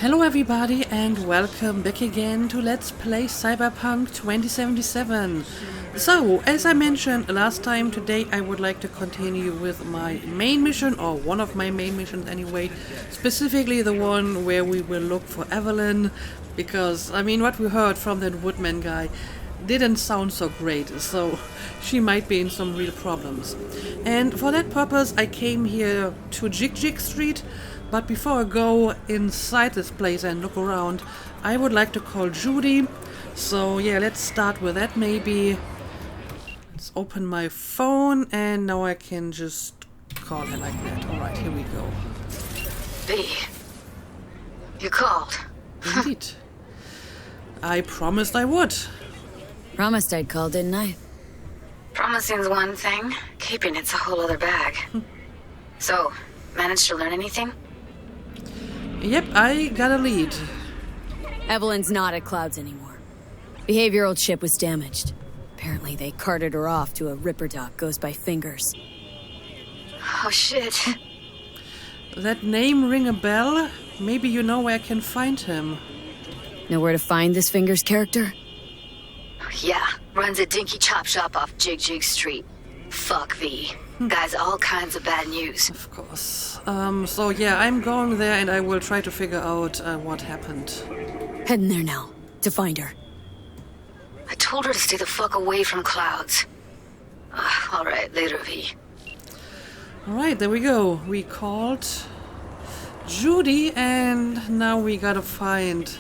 Hello everybody and welcome back again to Let's Play Cyberpunk 2077. So, as I mentioned last time, today I would like to continue with my main mission, or one of my main missions anyway, specifically the one where we will look for Evelyn, because, I mean, what we heard from that Woodman guy didn't sound so great, so she might be in some real problems. And for that purpose I came here to Jig-Jig Street. But before I go inside this place and look around, I would like to call Judy. So yeah, let's start with that maybe. Let's open my phone and now I can just call her like that. Alright, here we go. V, you called. Indeed. I promised I would. Promised I'd call, didn't I? Promising's one thing, keeping it's a whole other bag. So, managed to learn anything? Yep, I got a lead. Evelyn's not at Clouds anymore. Behavioral chip was damaged. Apparently they carted her off to a ripper dock goes by Fingers. Oh shit. That name ring a bell? Maybe you know where I can find him. Know where to find this Fingers character? Yeah, runs a dinky chop shop off Jig-Jig Street. Fuck V. Guy's all kinds of bad news. Of course. So yeah, I'm going there and I will try to figure out what happened. Heading there now, to find her. I told her to stay the fuck away from Clouds. Alright, later V. Alright, there we go. We called Judy and now we gotta find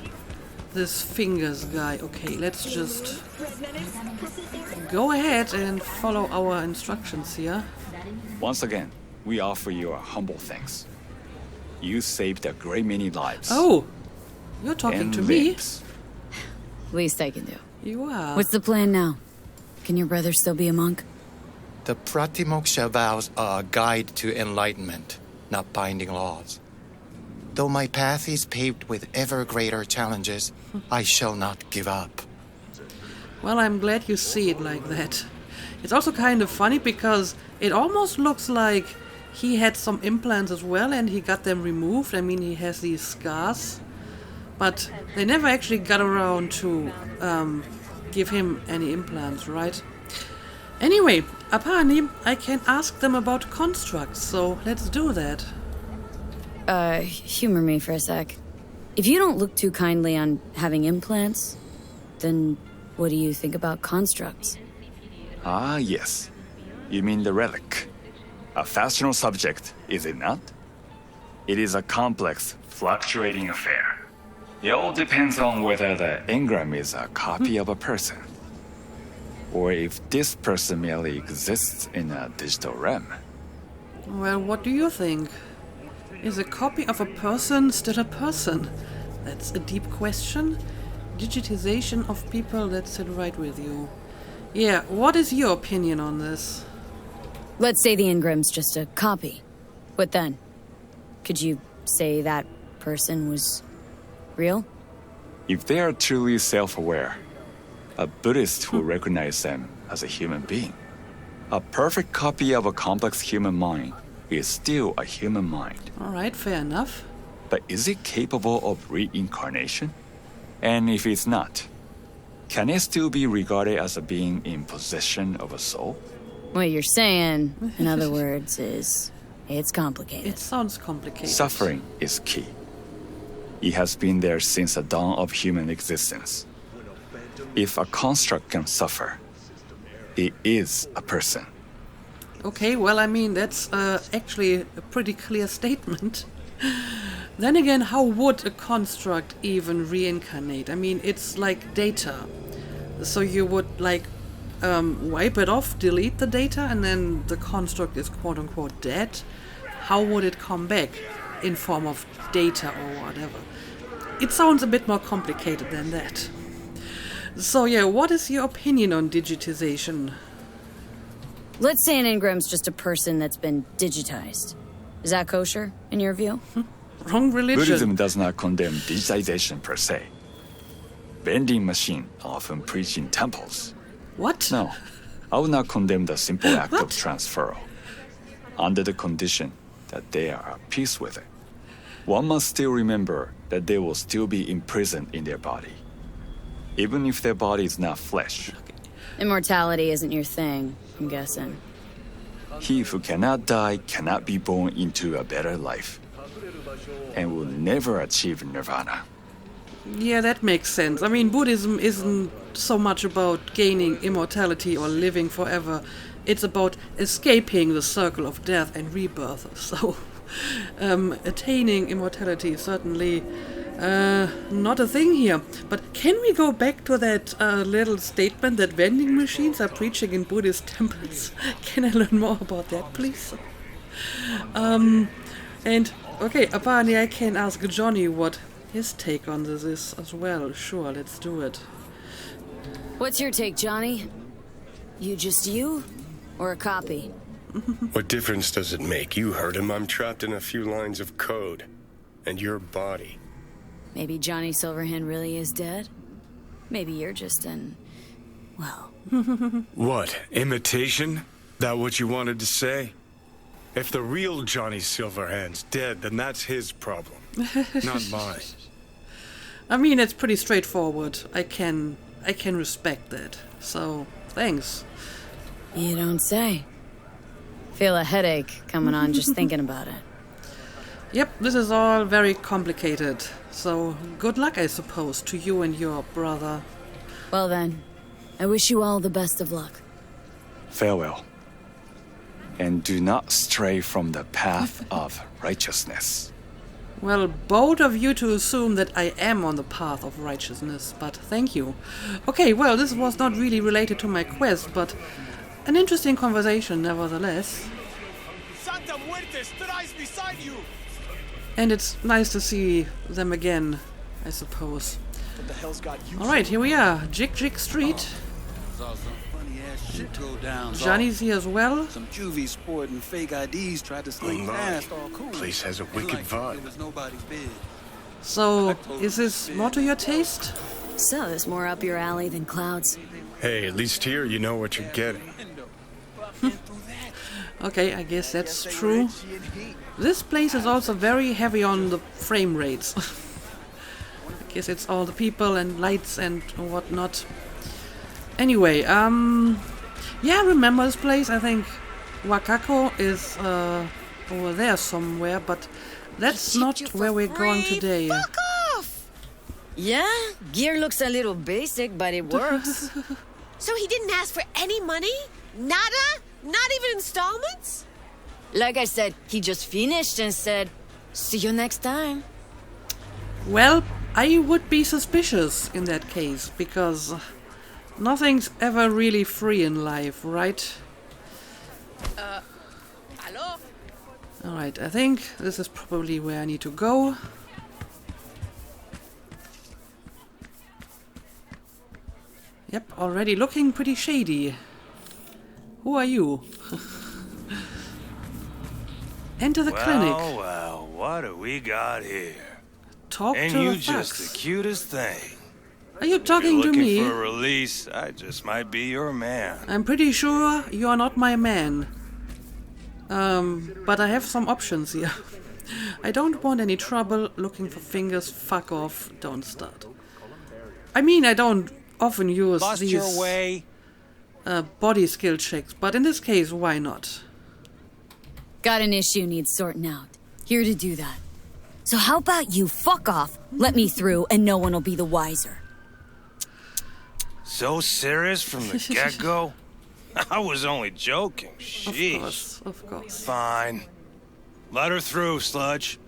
this Fingers guy. Okay, let's just go ahead and follow our instructions here. Once again, we offer you our humble thanks. You saved a great many lives. Oh, you're talking and to limbs. Least I can do. me? You are. What's the plan now? Can your brother still be a monk? The Pratimoksha vows are a guide to enlightenment, not binding laws. Though my path is paved with ever greater challenges, I shall not give up. Well, I'm glad you see it like that. It's also kind of funny because it almost looks like he had some implants as well and he got them removed. I mean, he has these scars, but they never actually got around to give him any implants, right? Anyway, apparently I can ask them about constructs, so let's do that. Humor me for a sec. If you don't look too kindly on having implants, then what do you think about constructs? Ah, yes. You mean the relic. A fascinational subject, is it not? It is a complex, fluctuating affair. It all depends on whether the engram is a copy of a person, or if this person merely exists in a digital realm. Well, what do you think? Is a copy of a person still a person? That's a deep question. Digitization of people, that's it right with you. Yeah, what is your opinion on this? Let's say the engram's just a copy. What then? Could you say that person was real? If they are truly self-aware, a Buddhist will recognize them as a human being. A perfect copy of a complex human mind is still a human mind. Alright, fair enough. But is it capable of reincarnation? And if it's not, can it still be regarded as a being in possession of a soul? What you're saying, in other words, is it's complicated. It sounds complicated. Suffering is key. It has been there since the dawn of human existence. If a construct can suffer, it is a person. Okay, well, I mean, that's actually a pretty clear statement. Then again, how would a construct even reincarnate? I mean, it's like data. So you would, like, wipe it off, delete the data, and then the construct is quote-unquote dead? How would it come back in form of data or whatever? It sounds a bit more complicated than that. So yeah, what is your opinion on digitization? Let's say an engram's just a person that's been digitized. Is that kosher, in your view? Wrong religion. Buddhism does not condemn digitization per se. Vending machines often preach in temples. What? No, I would not condemn the simple act What? of transferal, under the condition that they are at peace with it. one must still remember that they will still be imprisoned in their body, even if their body is not flesh. Immortality isn't your thing, I'm guessing. He who cannot die cannot be born into a better life, and will never achieve nirvana. Yeah, that makes sense. I mean, Buddhism isn't so much about gaining immortality or living forever. It's about escaping the circle of death and rebirth. So, attaining immortality is certainly not a thing here. But can we go back to that little statement that vending machines are preaching in Buddhist temples? Can I learn more about that, please? And, okay, apparently I can ask Johnny what his take on this is as well. Sure, let's do it. What's your take, Johnny? You just you? Or a copy? What difference does it make? You heard him. I'm trapped in a few lines of code. And your body. Maybe Johnny Silverhand really is dead? Maybe you're just an... well... What? Imitation? That what you wanted to say? If the real Johnny Silverhand's dead, then that's his problem. Not mine. I mean, it's pretty straightforward. I can respect that. So, thanks. You don't say. Feel a headache coming on just thinking about it. Yep, this is all very complicated. So, good luck, I suppose, to you and your brother. Well then, I wish you all the best of luck. Farewell. And do not stray from the path of righteousness. Well, bold of you to assume that I am on the path of righteousness, but thank you. Okay, well, this was not really related to my quest, but an interesting conversation nevertheless. Santa Muerte strives beside you. And it's nice to see them again, I suppose. What the hell's got you? Alright, here we are, Jig-Jig Street. Saw some funny ass shit go down. Johnny's here as well. Some juvie sporting fake IDs tried to sneak past. All cool. Place has a wicked vibe. It was nobody's bed. So, is this more to your taste? So, there's more up your alley than clouds. Hey, at least here you know what you're getting. Okay, I guess that's true. This place is also very heavy on the frame rates. I guess it's all the people and lights and whatnot. Anyway, yeah, I remember this place. I think Wakako is over there somewhere, but that's not where we're going today. Fuck off! Yeah, gear looks a little basic, but it works. So he didn't ask for any money? Nada? Not even installments? Like I said, he just finished and said, see you next time. Well, I would be suspicious in that case, because nothing's ever really free in life, right? Hello? Alright, I think this is probably where I need to go. Yep, already looking pretty shady. Who are you? Enter the clinic. Well, what do we got here? Talk And to you the just thugs. the cutest thing. Are you talking to Looking me? for a release, I just might be your man. I'm pretty sure you are not my man. But I have some options here. I don't want any trouble. Looking for fingers. Fuck off. Don't start. I mean, I don't often use Bust these your way. body skill checks, but in this case, why not? Got an issue needs sorting out. Here to do that. So how about you fuck off, let me through, and no one will be the wiser. So serious from the get-go? I was only joking. Sheesh. Of course. Fine. Let her through, Sludge.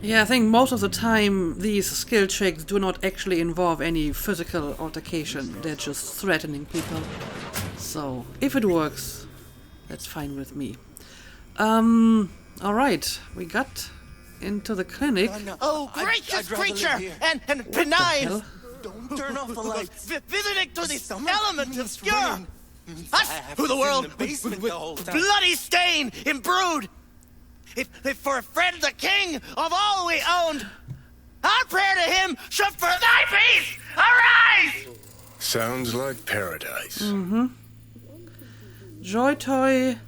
Yeah, I think most of the time these skill checks do not actually involve any physical altercation. They're just threatening people. So, if it works, that's fine with me. Alright, we got into the clinic. Oh, gracious creature and benign! Don't turn off the lights. Visiting to this element obscure! Us, who the world with bloody stain imbrued! If for a friend the king of all we owned, our prayer to him should for thy peace arise! Sounds like paradise. Joy Toy.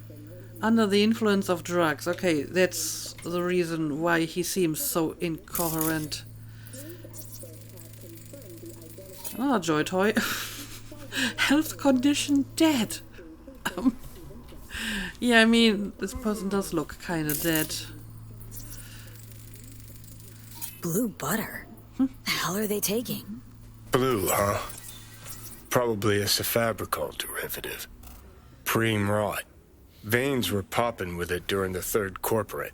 Under the influence of drugs. Okay, that's the reason why he seems so incoherent. Ah, Joy Toy. Health condition dead. Yeah, I mean, this person does look kinda dead. Blue butter? The hell are they taking? Blue, huh? Probably a Cyberpunk derivative. Preem rot. Veins were popping with it during the third corporate.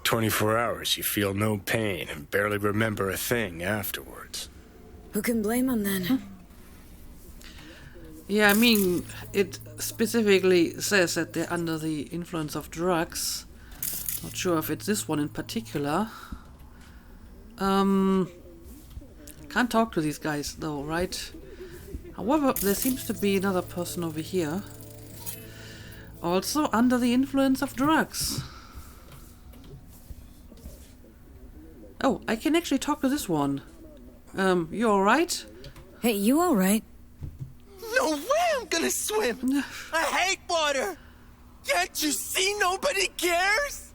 24 hours, you feel no pain and barely remember a thing afterwards. Who can blame them then? Yeah, I mean, it specifically says that they're under the influence of drugs. Not sure if it's this one in particular. Can't talk to these guys though, right? However, there seems to be another person over here. Also under the influence of drugs. Oh, I can actually talk to this one. You alright? Hey, you alright? No way I'm gonna swim! I hate water! Can't you see nobody cares?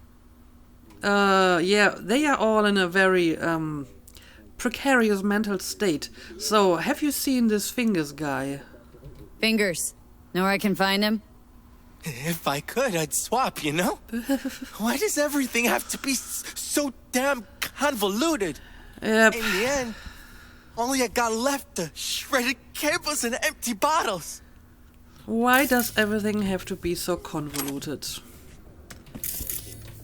Yeah, they are all in a very, precarious mental state. So, have you seen this Fingers guy? Fingers. Know where I can find him? If I could, I'd swap, you know? Why does everything have to be so damn convoluted? Yep. In the end, all I got left are shredded cables and empty bottles. Why does everything have to be so convoluted?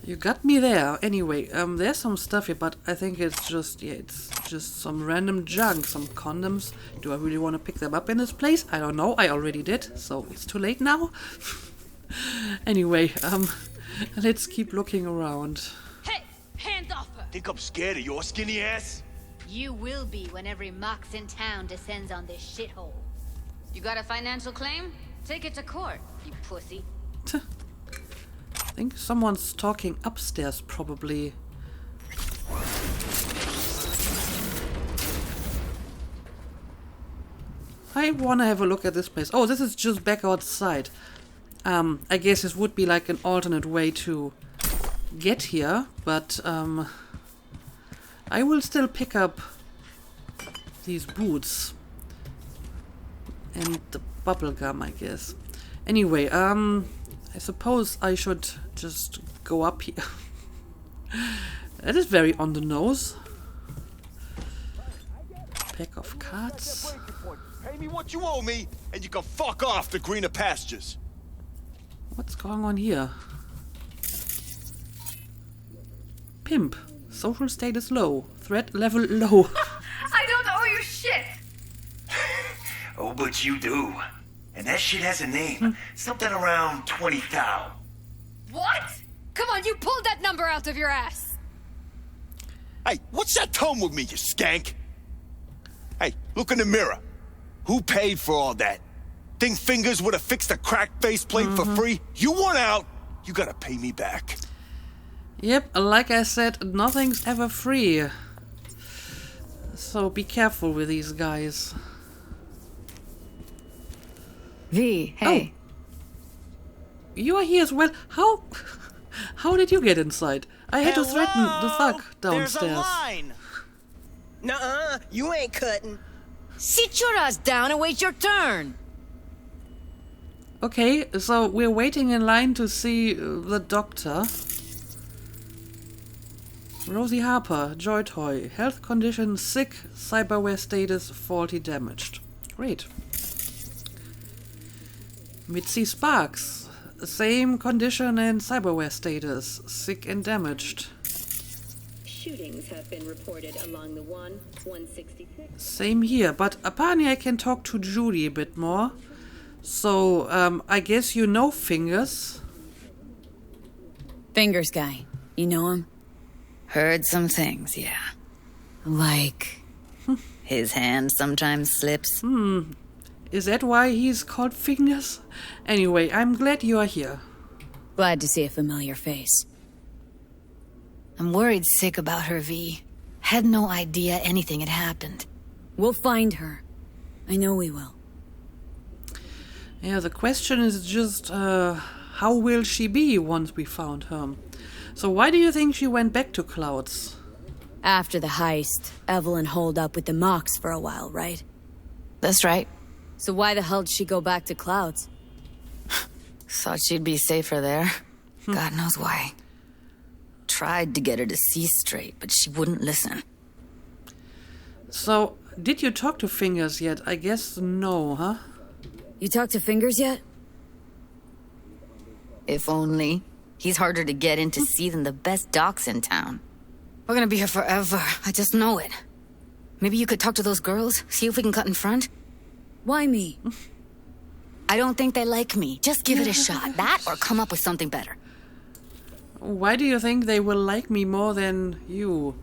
You got me there. Anyway, there's some stuff here, but I think it's just, yeah, it's just some random junk, some condoms. Do I really want to pick them up in this place? I don't know. I already did, so it's too late now. Anyway, let's keep looking around. Hey, hands off her! Think I'm scared of your skinny ass? You will be when every mox in town descends on this shithole. You got a financial claim? Take it to court, you pussy. I think someone's talking upstairs, probably. I want to have a look at this place. Oh, this is just back outside. I guess this would be like an alternate way to get here, but I will still pick up these boots and the bubble gum, I guess. Anyway, I suppose I should just go up here. That is very on the nose. Pack of cards. Pay me what you owe me, and you can fuck off to greener pastures. What's going on here? Pimp. Social status low. Threat level low. I don't owe you shit! Oh, but you do. And that shit has a name. Something around 20,000. What? Come on, you pulled that number out of your ass! Hey, what's that tone with me, you skank? Hey, look in the mirror. Who paid for all that? Think Fingers would have fixed a cracked faceplate for free? You want out, you gotta pay me back. Yep, like I said, nothing's ever free. So be careful with these guys. V, hey. Oh. You are here as well. How did you get inside? I had to threaten the thug downstairs. There's a line. Nuh-uh, you ain't cutting. Sit your ass down and wait your turn. Okay, so we're waiting in line to see the doctor. Rosie Harper, Joy Toy, health condition sick, cyberware status faulty damaged. Great. Mitzi Sparks, same condition and cyberware status, sick and damaged. Shootings have been reported along the 166. Same here, but apparently I can talk to Judy a bit more. So, I guess you know Fingers. Fingers guy. You know him? Heard some things, yeah. Like... his hand sometimes slips. Is that why he's called Fingers? Anyway, I'm glad you are here. Glad to see a familiar face. I'm worried sick about her, V. Had no idea anything had happened. We'll find her. I know we will. Yeah, the question is just, how will she be once we found her? So why do you think she went back to Clouds? After the heist, Evelyn holed up with the Mox for a while, right? That's right. So why the hell did she go back to Clouds? Thought she'd be safer there. God knows why. Tried to get her to see straight, but she wouldn't listen. So, did you talk to Fingers yet? I guess no, huh? You talked to Fingers yet? If only. He's harder to get in to see than the best docs in town. We're gonna be here forever. I just know it. Maybe you could talk to those girls, see if we can cut in front? Why me? I don't think they like me. Just give it a shot. That or come up with something better. Why do you think they will like me more than you?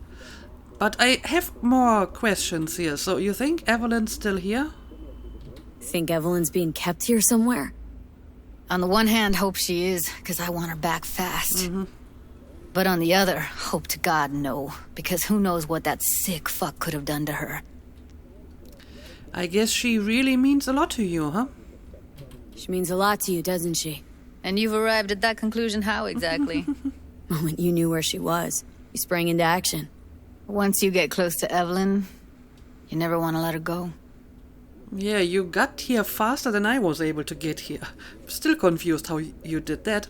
But I have more questions here. So you think Evelyn's still here? Think Evelyn's being kept here somewhere? On the one hand, hope she is, because I want her back fast. But on the other, hope to God no, because who knows what that sick fuck could have done to her. I guess she really means a lot to you, huh? She means a lot to you, doesn't she? And you've arrived at that conclusion how exactly? Moment you knew where she was, you sprang into action. Once you get close to Evelyn, you never want to let her go. Yeah, you got here faster than I was able to get here. Still confused how you did that.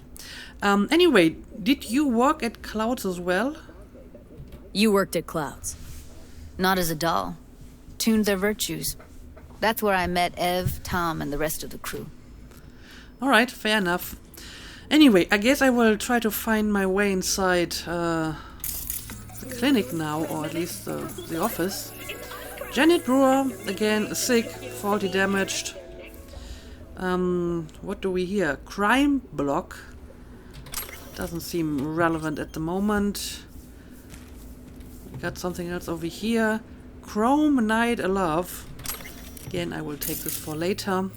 Anyway, did you work at Clouds as well? You worked at Clouds. Not as a doll. Tuned their virtues. That's where I met Ev, Tom, and the rest of the crew. Alright, fair enough. Anyway, I guess I will try to find my way inside the clinic now, or at least the office. Janet Brewer, again, sick, faulty damaged. What do we hear? Crime block. Doesn't seem relevant at the moment. We got something else over here. Chrome Night Alove. Again, I will take this for later.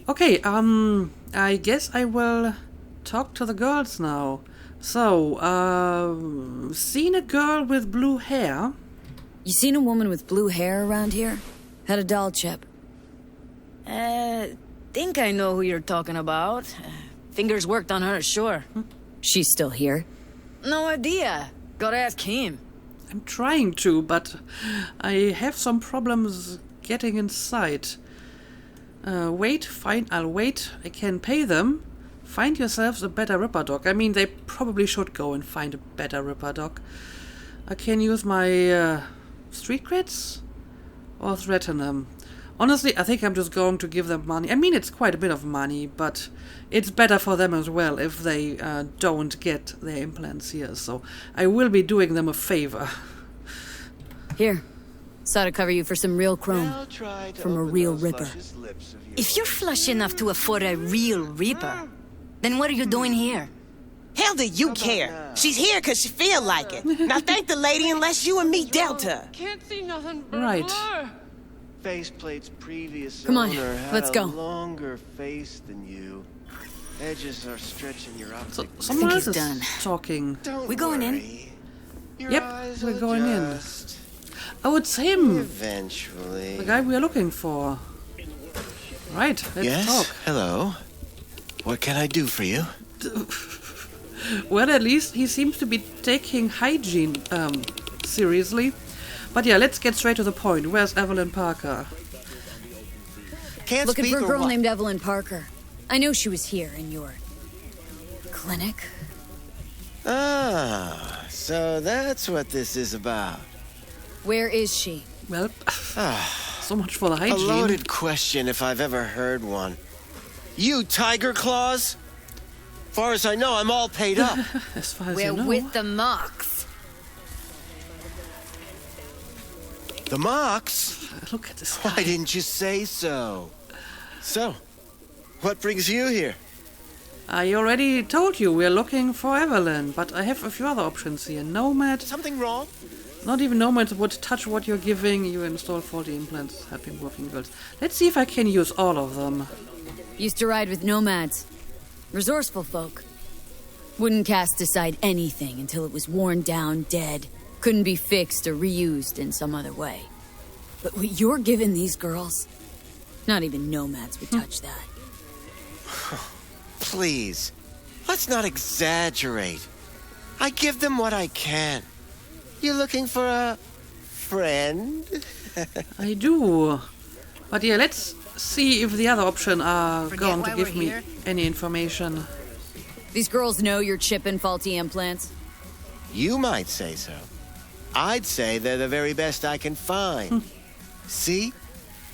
Okay, I guess I will talk to the girls now. So, seen a girl with blue hair? You seen a woman with blue hair around here? Had a doll chip. Think I know who you're talking about. Fingers worked on her, sure. She's still here? No idea. Gotta ask him. I'm trying to, but I have some problems getting inside. Wait, fine, I'll wait. I can pay them. Find yourselves a better Ripper dog. I mean, they probably should go and find a better Ripper dog. I can use my street creds or threaten them. Honestly, I think I'm just going to give them money. I mean, it's quite a bit of money, but it's better for them as well if they don't get their implants here. So I will be doing them a favor. Here. Saw to cover you for some real chrome. From a real Ripper. If you're flush enough to afford a real Reaper, then what are you doing here? Hell do you care? She's here because she feel like it. Now thank the lady unless you and me dealt her. Can't see nothing but Right. blur. Faceplate's previous Come on, owner had let's go. a longer face than you. Edges are stretching your optic. So, someone else he's is done. talking. We going in? Yep, we're going in. Oh, it's him! Eventually. The guy we're looking for. Right, let's Yes? talk. Hello. What can I do for you? Well, at least he seems to be taking hygiene seriously. But yeah, let's get straight to the point. Where's Evelyn Parker? Can't Looking speak for a or girl what? named Evelyn Parker. I know she was here in your clinic. Ah, so that's what this is about. Where is she? Well, so much for the A hygiene. loaded question if I've ever heard one. You Tiger Claws? Far as I know, I'm all paid up. As far as We're you know. with the Mox. The Mox? Look at this. Why didn't you say so? So, what brings you here? I already told you we're looking for Evelyn, but I have a few other options here. Nomad. Something wrong? Not even Nomads would touch what you're giving. You install faulty implants, helping working girls. Let's see if I can use all of them. Used to ride with nomads. Resourceful folk. Wouldn't cast aside anything until it was worn down, dead. Couldn't be fixed or reused in some other way. But what you're giving these girls, not even nomads would touch that. please. Let's not exaggerate. I give them what I can. You looking for a friend? I do. But yeah, let's see if the other option are going to give me any information. These girls know you're chipping faulty implants? You might say so. I'd say they're the very best I can find. See?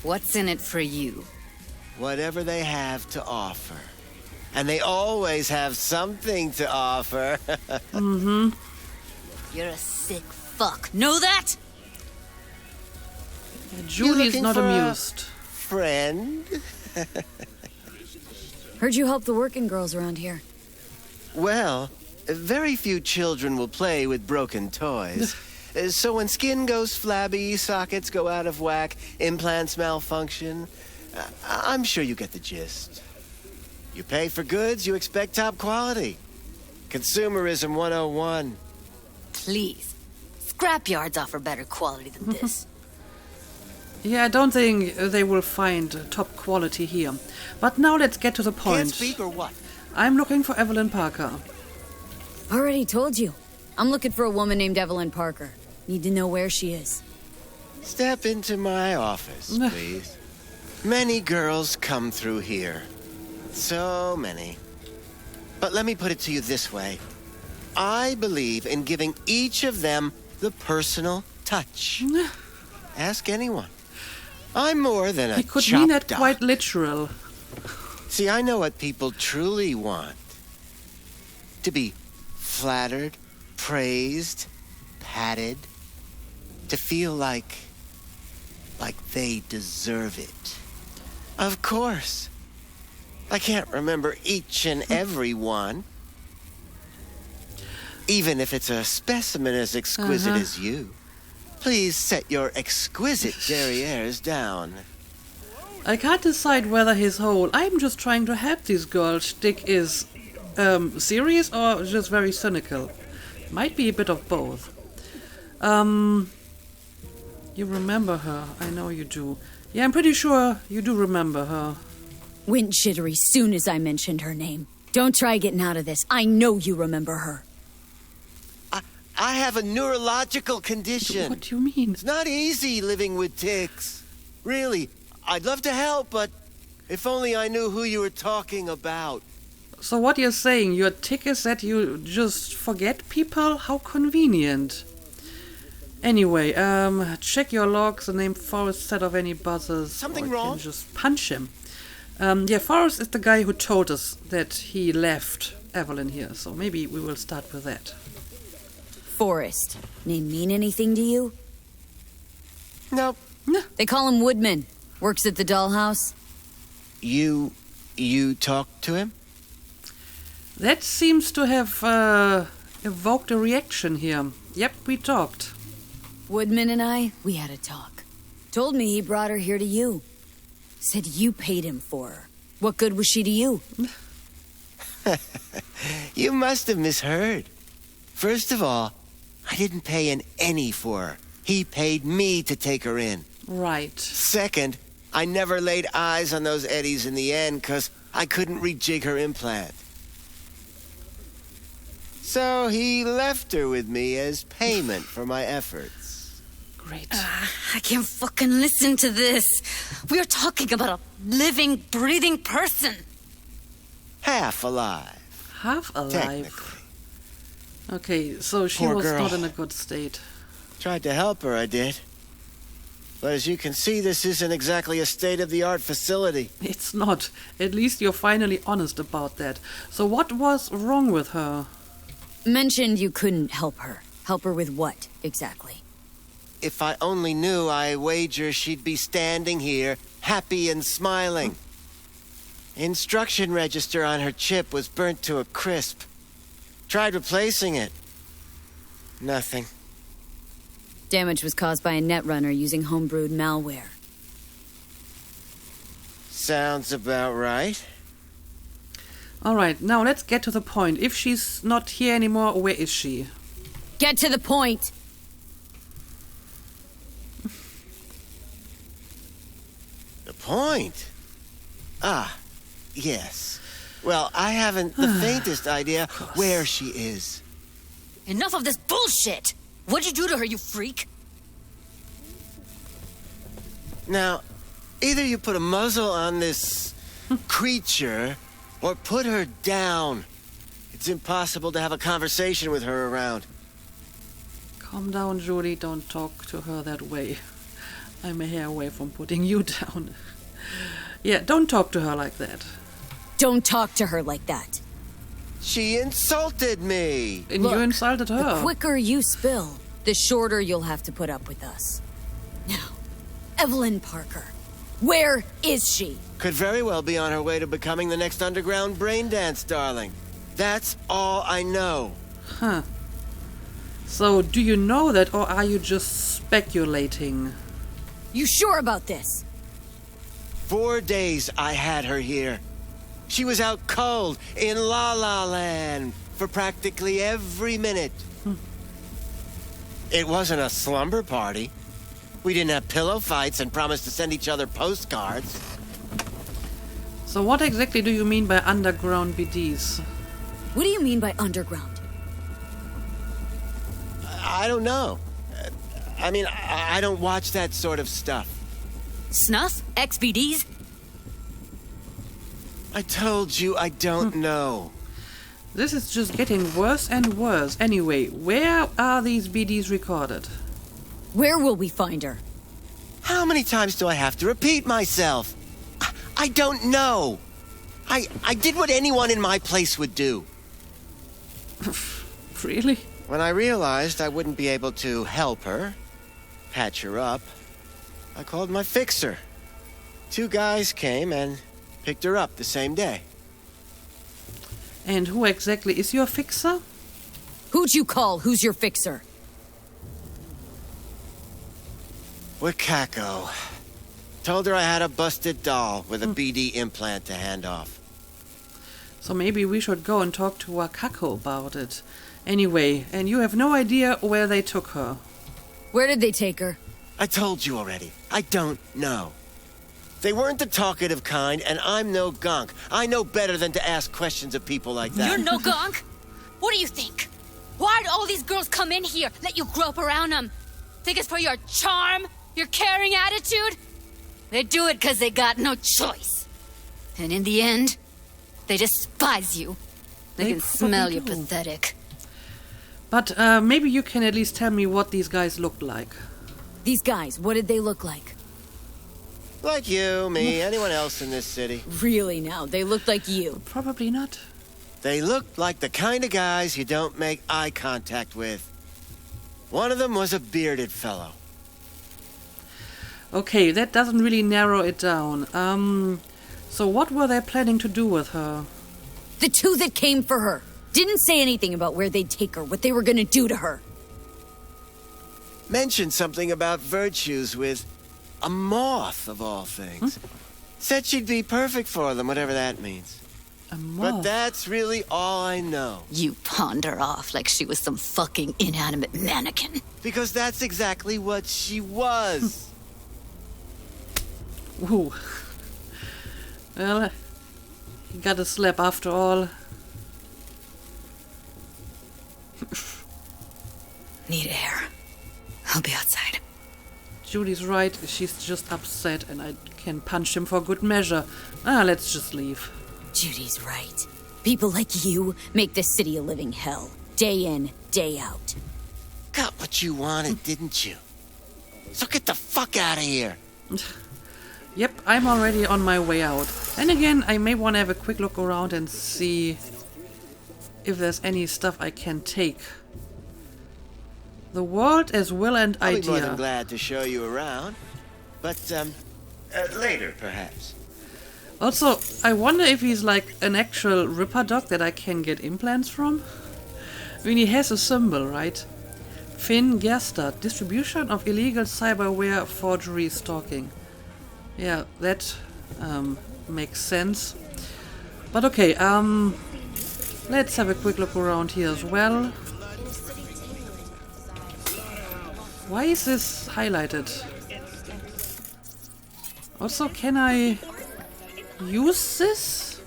What's in it for you? Whatever they have to offer. And they always have something to offer. Mm-hmm. You're a sick fuck. Know that? Julie's not amused. Friend? Heard you help the working girls around here. Well, very few children will play with broken toys. So when skin goes flabby, sockets go out of whack, implants malfunction, I'm sure you get the gist. You pay for goods, you expect top quality. Consumerism 101. Please. Scrapyards offer better quality than this. Yeah, I don't think they will find top quality here. But now let's get to the point. Can't speak or what? I'm looking for Evelyn Parker. Already told you. I'm looking for a woman named Evelyn Parker. Need to know where she is. Step into my office, please. Many girls come through here. So many. But let me put it to you this way. I believe in giving each of them the personal touch. Ask anyone. I'm more than a He could chop mean it doc. quite literal. See, I know what people truly want. To be flattered, praised, patted. To feel like they deserve it. Of course. I can't remember each and every one. Even if it's a specimen as exquisite as you. Please set your exquisite derrieres down. I can't decide whether his whole "I'm just trying to help these girls" shtick is serious or just very cynical. Might be a bit of both. You remember her. I know you do. Yeah, I'm pretty sure you do remember her. Went jittery soon as I mentioned her name. Don't try getting out of this. I know you remember her. I have a neurological condition. What do you mean? It's not easy living with tics. Really, I'd love to help, but if only I knew who you were talking about. So what you're saying, your tick is that you just forget people? How convenient. Anyway, check your logs. The name Forrest set off any buzzers. Something or I wrong? can just punch him. Yeah, Forrest is the guy who told us that he left Evelyn here, so maybe we will start with that. Forrest. Name mean anything to you? Nope. They call him Woodman. Works at the dollhouse. You talked to him? That seems to have evoked a reaction here. Yep, we talked. Woodman and I, we had a talk. Told me he brought her here to you. Said you paid him for her. What good was she to you? You must have misheard. First of all, I didn't pay an any for her. He paid me to take her in. Right. Second, I never laid eyes on those eddies in the end because I couldn't rejig her implant. So he left her with me as payment for my efforts. Great. I can't fucking listen to this. We are talking about a living, breathing person. Half alive. Half alive? Technically. Okay, so she Poor was girl. not in a good state. Tried to help her, I did. But as you can see, this isn't exactly a state-of-the-art facility. It's not. At least you're finally honest about that. So what was wrong with her? Mentioned you couldn't help her. Help her with what, exactly? If I only knew, I wager she'd be standing here, happy and smiling. Instruction register on her chip was burnt to a crisp. Tried replacing it. Nothing. Damage was caused by a netrunner using homebrewed malware. Sounds about right. Alright, now let's get to the point. If she's not here anymore, where is she? Get to the point! The point? Ah, yes. Well, I haven't the faintest idea where she is. Enough of this bullshit! What'd you do to her, you freak? Now, either you put a muzzle on this creature, or put her down. It's impossible to have a conversation with her around. Calm down, Judy. Don't talk to her that way. I'm a hair away from putting you down. Yeah, don't talk to her like that. Don't talk to her like that. She insulted me. And Look, you insulted her. The quicker you spill, the shorter you'll have to put up with us. Now, Evelyn Parker. Where is she? Could very well be on her way to becoming the next underground brain dance darling. That's all I know. Huh. So, do you know that, or are you just speculating? You sure about this? 4 days I had her here. She was out cold in La La Land for practically every minute. It wasn't a slumber party. We didn't have pillow fights and promised to send each other postcards. So what exactly do you mean by underground BDs? What do you mean by underground? I don't know. I mean, I don't watch that sort of stuff. Snuff? XBDs? I told you I don't know. This is just getting worse and worse. Anyway, where are these BDs recorded? Where will we find her? How many times do I have to repeat myself? I don't know. I did what anyone in my place would do. Really? When I realized I wouldn't be able to help her, patch her up, I called my fixer. 2 guys came and picked her up the same day. And who exactly is your fixer? Who'd you call? Who's your fixer? Wakako. Told her I had a busted doll with a BD implant to hand off. So maybe we should go and talk to Wakako about it. Anyway, and you have no idea where they took her. Where did they take her? I told you already. I don't know. They weren't the talkative kind, and I'm no gonk. I know better than to ask questions of people like that. You're no gonk? What do you think? Why'd all these girls come in here, let you grope around them? Think it's for your charm? Your caring attitude? They do it because they got no choice. And in the end, they despise you. They can smell you're pathetic. But maybe you can at least tell me what these guys looked like. These guys, what did they look like? Like you, me, anyone else in this city. Really now, they looked like you. Probably not. They looked like the kind of guys you don't make eye contact with. One of them was a bearded fellow. Okay, that doesn't really narrow it down. So what were they planning to do with her? The 2 that came for her. Didn't say anything about where they'd take her, what they were gonna do to her. Mentioned something about virtues with a moth, of all things. Said she'd be perfect for them, whatever that means. A moth? But that's really all I know. You pawned her off like she was some fucking inanimate mannequin. Because that's exactly what she was. Ooh. Well, he got a slap after all. Need air. I'll be outside. Judy's right, she's just upset and I can punch him for good measure. Let's just leave. Judy's right. People like you make this city a living hell. Day in, day out. Got what you wanted, didn't you? So get the fuck out of here. Yep, I'm already on my way out. And again, I may want to have a quick look around and see if there's any stuff I can take. The world as will and I'll idea. be more than glad to show you around. But, later, perhaps. Also, I wonder if he's like an actual Ripper dog that I can get implants from? I mean, he has a symbol, right? Finn Gerstad, distribution of illegal cyberware, forgery, stalking. Yeah, that makes sense. But okay, let's have a quick look around here as well. Why is this highlighted? Also, can I use this?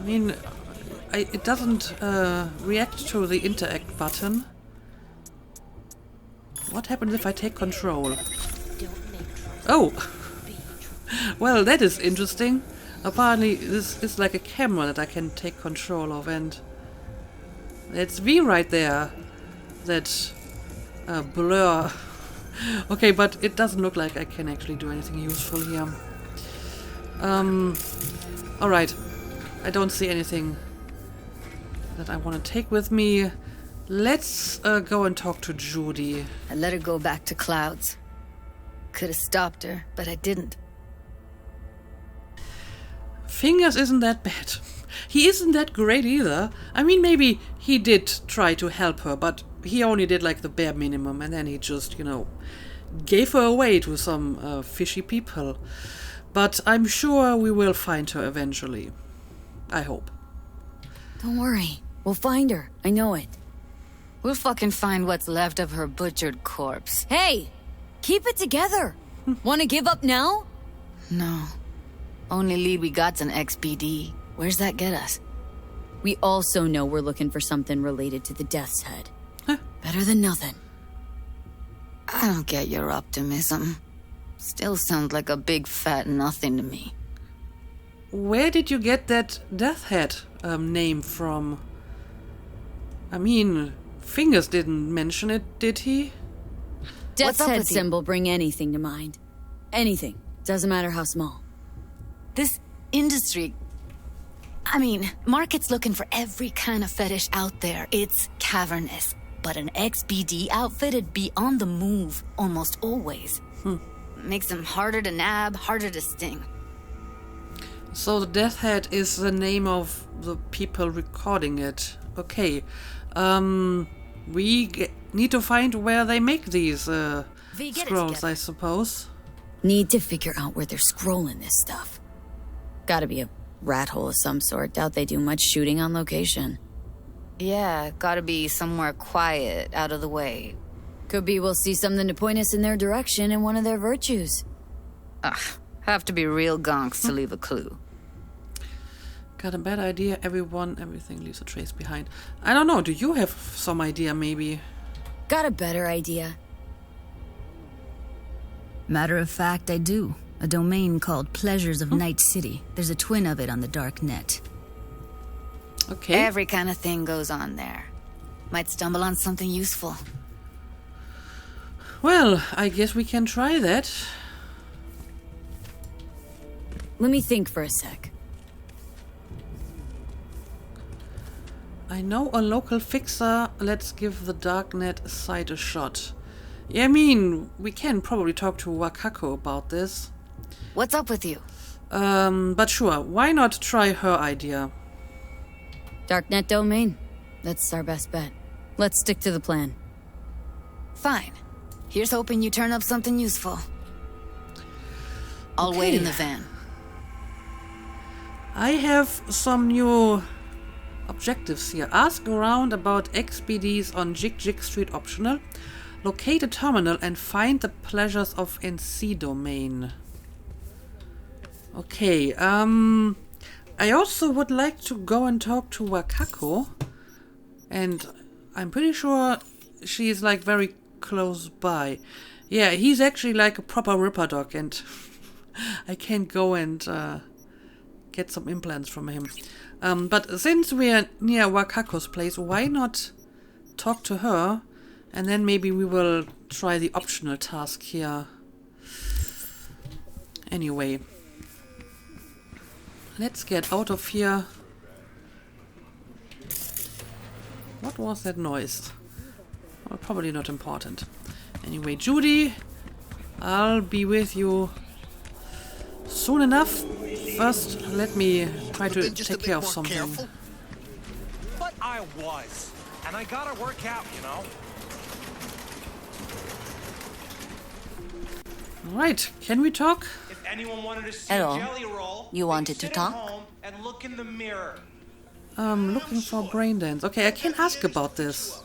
I mean, it doesn't react to the interact button. What happens if I take control? Oh! Well, that is interesting. Apparently, this is like a camera that I can take control of, and that's V right there. That blur. Okay, but it doesn't look like I can actually do anything useful here. Alright. I don't see anything that I want to take with me. Let's go and talk to Judy. I let her go back to Clouds. Could have stopped her, but I didn't. Fingers isn't that bad. He isn't that great either. I mean, maybe he did try to help her, but he only did like the bare minimum, and then he just, you know, gave her away to some fishy people. But I'm sure we will find her eventually. I hope. Don't worry. We'll find her. I know it. We'll fucking find what's left of her butchered corpse. Hey! Keep it together! Wanna give up now? No. Only lead we got's an XBD. Where's that get us? We also know we're looking for something related to the Death's Head. Better than nothing. I don't get your optimism. Still sounds like a big fat nothing to me. Where did you get that Death Head name from? I mean, Fingers didn't mention it, did he? Death's Head symbol bring anything to mind. Anything. Doesn't matter how small. This industry... I mean, market's looking for every kind of fetish out there. It's cavernous. But an XBD outfit'd be on the move almost always. Makes them harder to nab, harder to sting. So the Death Head is the name of the people recording it. Okay. We need to find where they make these scrolls, I suppose. Need to figure out where they're scrolling this stuff. Gotta be a rat hole of some sort. Doubt they do much shooting on location. Yeah, gotta be somewhere quiet, out of the way. Could be we'll see something to point us in their direction in one of their virtues. Ugh, have to be real gonks to leave a clue. Got a bad idea. Everything leaves a trace behind. I don't know. Do you have some idea, maybe? Got a better idea. Matter of fact, I do. A domain called Pleasures of Night City. There's a twin of it on the dark net. Okay. Every kind of thing goes on there. Might stumble on something useful. Well, I guess we can try that. Let me think for a sec. I know a local fixer. Let's give the darknet site a shot. Yeah, I mean, we can probably talk to Wakako about this. What's up with you? But sure, why not try her idea? Darknet domain. That's our best bet. Let's stick to the plan. Fine. Here's hoping you turn up something useful. I'll wait in the van. I have some new objectives here. Ask around about XBDs on Jig-Jig Street optional. Locate a terminal and find the Pleasures of NC domain. Okay, I also would like to go and talk to Wakako. And I'm pretty sure she's like very close by. Yeah, he's actually like a proper Ripper dog, and I can't go and get some implants from him. But since we're near Wakako's place, why not talk to her, and then maybe we will try the optional task here. Anyway, let's get out of here. What was that noise? Well, probably not important. Anyway, Judy, I'll be with you soon enough. First, let me try to take care of something. Careful. But I was. And I gotta work out, you know? Alright, can we talk? If anyone wanted to see Hello. a jelly roll, You wanted to sit at talk? home and look in the mirror. Looking for brain dance. Okay, I can ask about this.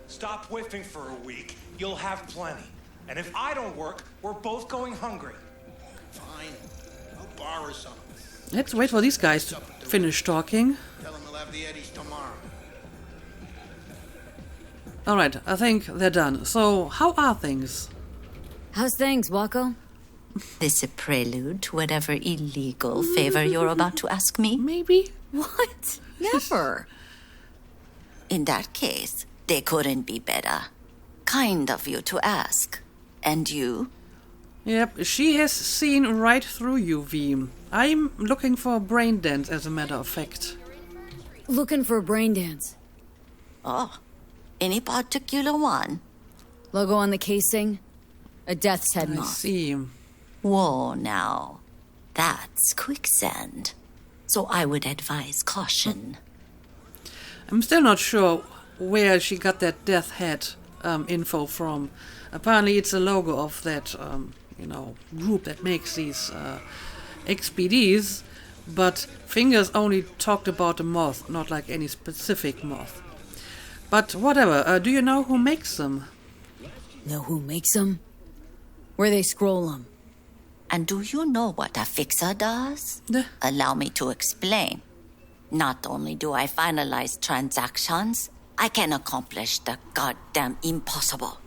Stop whiffing for a week. You'll have plenty. And if I don't work, we're both going hungry. Fine. I'll borrow some. Let's wait for these guys to finish talking. Alright, I think they're done. So, how are things? How's things, Wakako? This a prelude to whatever illegal favor you're about to ask me? Maybe. What? Never. In that case, they couldn't be better. Kind of you to ask. And you? Yep, she has seen right through you, V. I'm looking for a brain dance, as a matter of fact. Looking for a brain dance. Oh, any particular one? Logo on the casing? A death's head moth. I see. Whoa, now. That's quicksand. So I would advise caution. I'm still not sure where she got that death head info from. Apparently it's a logo of that, group that makes these XPDs, but Fingers only talked about a moth, not like any specific moth. But whatever, do you know who makes them? Know who makes them? Where they scroll them. And do you know what a fixer does? Allow me to explain. Not only do I finalize transactions, I can accomplish the goddamn impossible.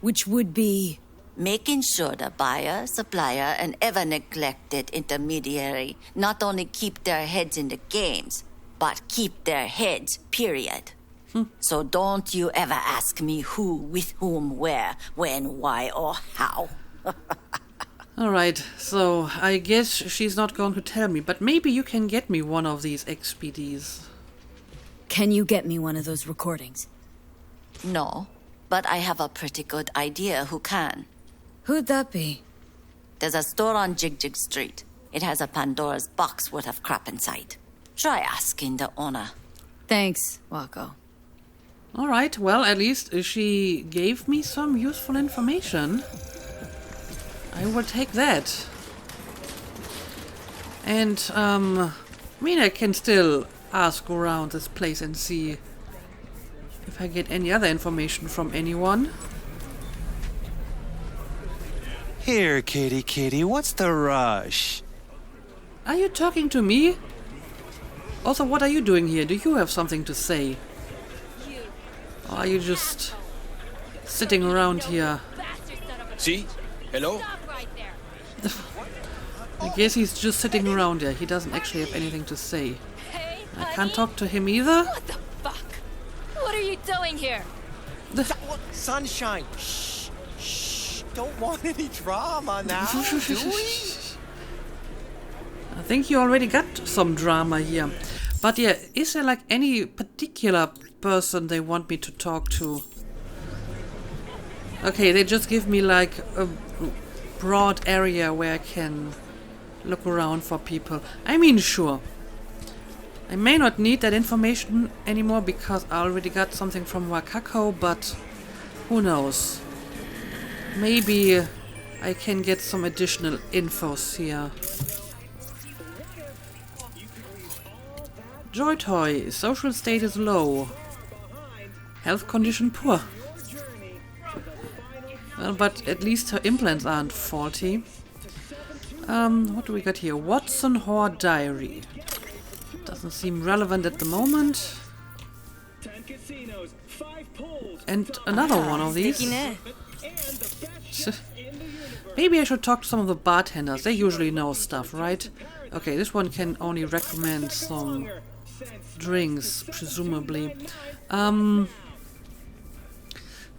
Which would be? Making sure the buyer, supplier, and ever neglected intermediary not only keep their heads in the games, but keep their heads, period. So don't you ever ask me who, with whom, where, when, why, or how. Alright, so I guess she's not going to tell me, but maybe you can get me one of these XPDs. Can you get me one of those recordings? No, but I have a pretty good idea who can. Who'd that be? There's a store on Jig-Jig Street. It has a Pandora's box worth of crap inside. Try asking the owner. Thanks, Wakako. Alright, well, at least she gave me some useful information. I will take that. And, I can still ask around this place and see if I get any other information from anyone. Here, kitty, what's the rush? Are you talking to me? Also, what are you doing here? Do you have something to say? Or are you just sitting around here? See? Hello? I guess he's just sitting around here. He doesn't actually have anything to say. I can't talk to him either. What the fuck? What are you doing here? Sunshine. Shh. Don't want any drama now, do we? I think you already got some drama here. But yeah, is there like any particular person they want me to talk to? Okay, they just give me like a broad area where I can look around for people. I mean, sure. I may not need that information anymore because I already got something from Wakako, but who knows? Maybe I can get some additional infos here. Joy toy, social status low. Health condition poor. Well, but at least her implants aren't faulty. What do we got here? Watson Hoare Diary. Doesn't seem relevant at the moment. And another one of these. Maybe I should talk to some of the bartenders. They usually know stuff, right? Okay, this one can only recommend some drinks, presumably.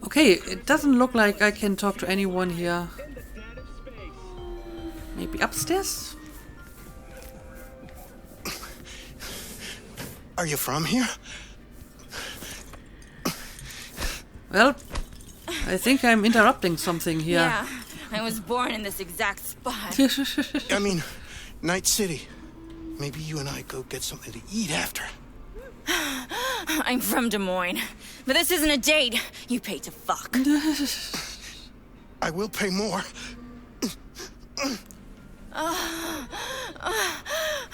Okay, it doesn't look like I can talk to anyone here. Maybe upstairs? Are you from here? Well, I think I'm interrupting something here. Yeah, I was born in this exact spot. I mean, Night City. Maybe you and I go get something to eat after. I'm from Des Moines, but this isn't a date. You pay to fuck. I will pay more.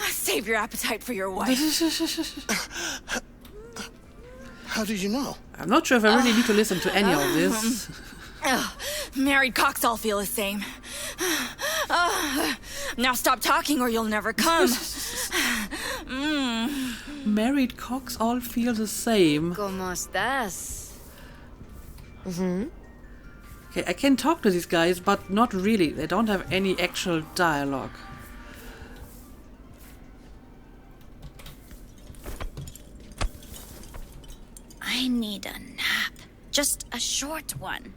Save your appetite for your wife. How did you know? I'm not sure if I really need to listen to any of this. Married cocks all feel the same. Now stop talking or you'll never come. married cocks all feel the same. ¿Cómo estás? Okay, I can talk to these guys, but not really. They don't have any actual dialogue. I need a nap. Just a short one.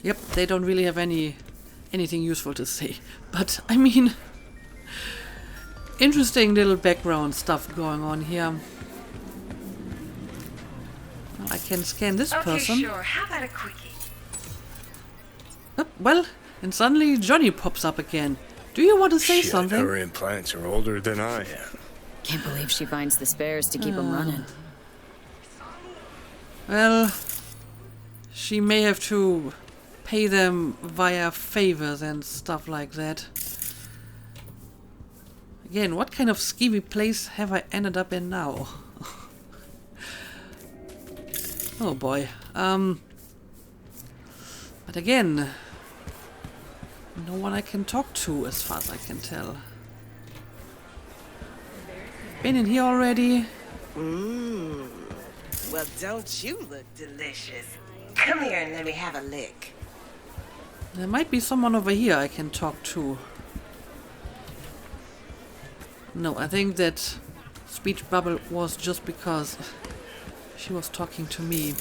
Yep, they don't really have anything useful to say. But, I mean, interesting little background stuff going on here. Well, I can scan this person. Okay, sure. How about a quickie? Oh, well, and suddenly Johnny pops up again. Do you want to say Shit, something? her implants are older than I am. Can't believe she finds the spares to keep them running. Well, she may have to pay them via favors and stuff like that. Again, what kind of skeevy place have I ended up in now? Oh boy. But again, no one I can talk to as far as I can tell. Been in here already. Well, don't you look delicious? Come here and let me have a lick. There might be someone over here I can talk to. No, I think that speech bubble was just because she was talking to me.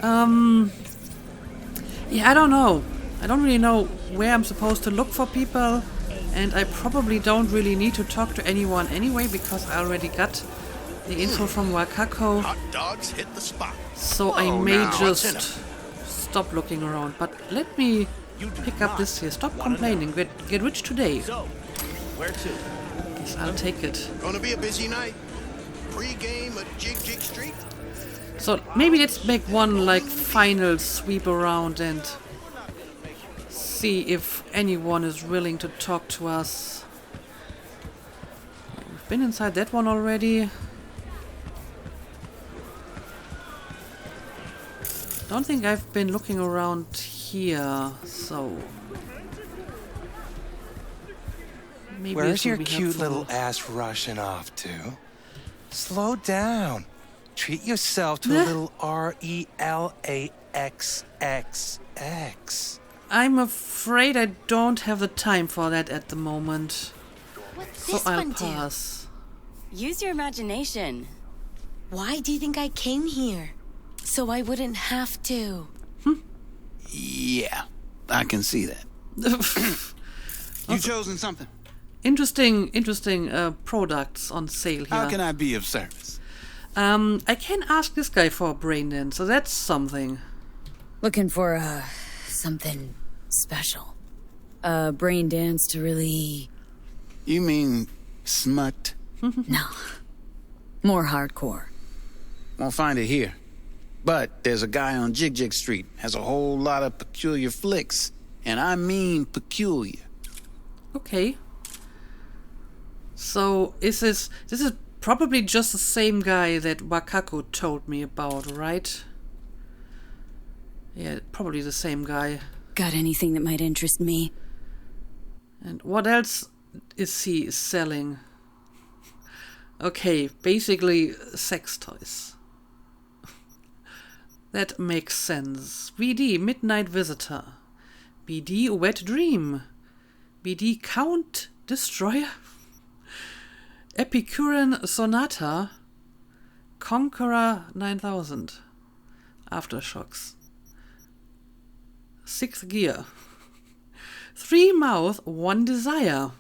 Yeah, I don't know. I don't really know where I'm supposed to look for people, and I probably don't really need to talk to anyone anyway because I already got the info from Wakako. Hot dogs hit the spot. So I may just stop looking around. But let me pick up this here. Stop complaining. Get rich today. So, where to? Yes, I'll take it. Gonna be a busy night. Pre-game at Jig-Jig Street. So maybe let's make one like final sweep around and see if anyone is willing to talk to us. We've been inside that one already. Don't think I've been looking around here, so maybe Where's your be cute helpful. little ass rushing off to? Slow down. Treat yourself to a little RELAXXX. I'm afraid I don't have the time for that at the moment. What's So this I'll one pass. do? Use your imagination. Why do you think I came here? So I wouldn't have to. Yeah, I can see that. You chosen something? Interesting products on sale here. How can I be of service? I can ask this guy for a brain in, so that's something. Looking for, something special. A brain dance to really... You mean smut? No. More hardcore. Won't find it here. But there's a guy on Jig-Jig Street, has a whole lot of peculiar flicks. And I mean peculiar. Okay. So, this is probably just the same guy that Wakako told me about, right? Yeah, probably the same guy. Got anything that might interest me? And what else is he selling? Okay, basically sex toys. That makes sense. BD, Midnight Visitor. BD, Wet Dream. BD, Count Destroyer. Epicurean Sonata. Conqueror 9000. Aftershocks. Sixth Gear. 3 Mouth, 1 Desire.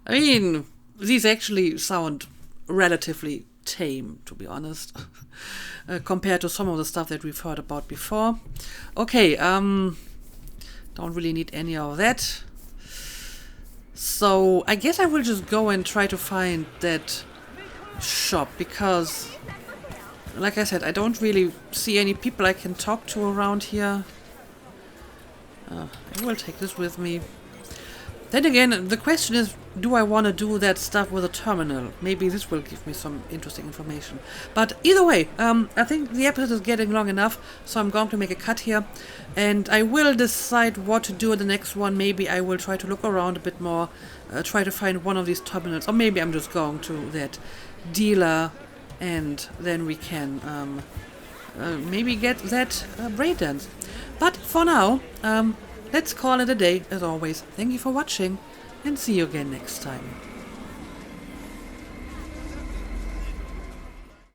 I mean, these actually sound relatively tame, to be honest, compared to some of the stuff that we've heard about before. Okay, don't really need any of that. So I guess I will just go and try to find that shop, because, like I said, I don't really see any people I can talk to around here. I will take this with me. Then again, the question is do I want to do that stuff with a terminal? Maybe this will give me some interesting information. But either way, I think the episode is getting long enough, so I'm going to make a cut here. And I will decide what to do in the next one. Maybe I will try to look around a bit more, try to find one of these terminals. Or maybe I'm just going to that dealer, and then we can maybe get that breakdance. But for now, let's call it a day, as always. Thank you for watching, and see you again next time.